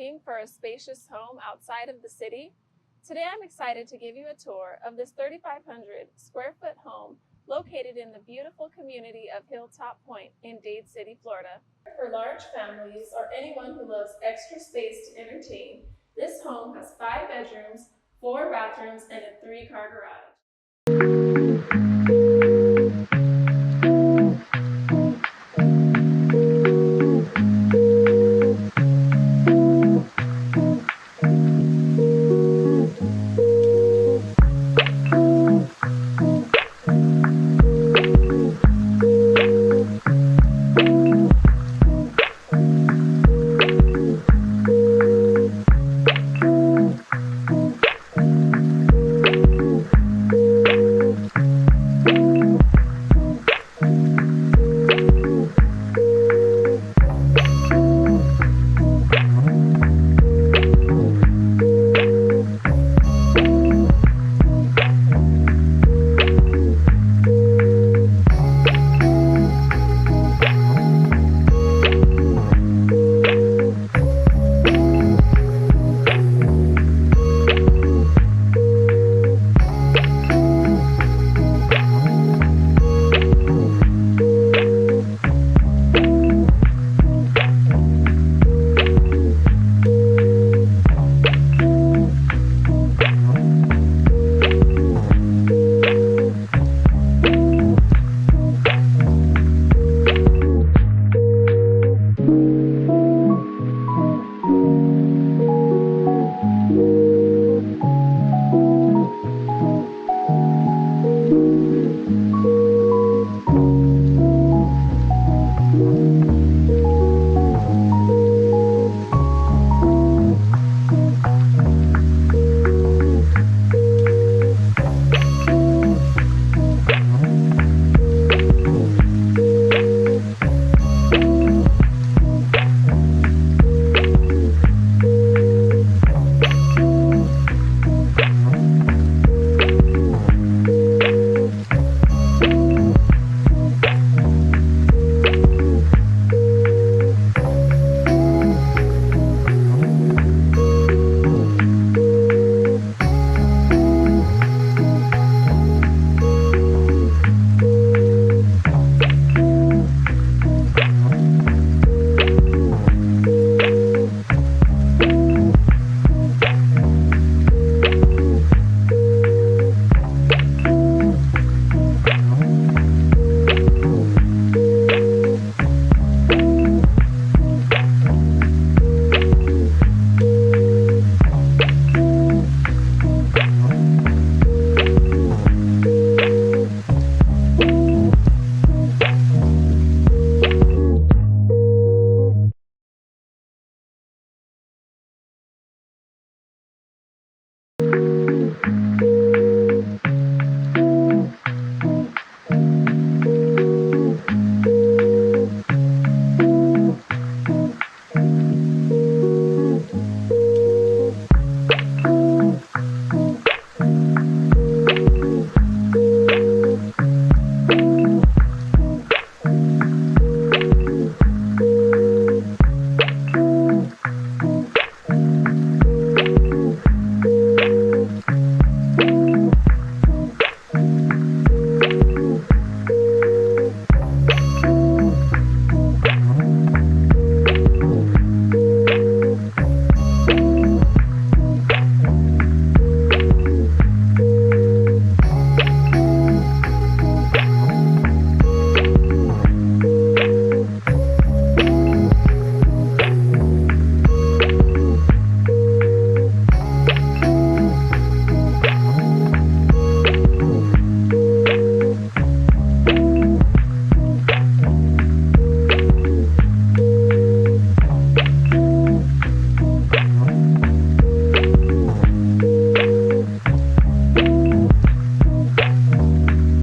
looking for a spacious home outside of the city? Today I'm excited to give you a tour of this 3,500 square foot home located in the beautiful community of Hilltop Point in Dade City, Florida. For large families or anyone who loves extra space to entertain, this home has 5 bedrooms, 4 bathrooms, and a 3-car garage.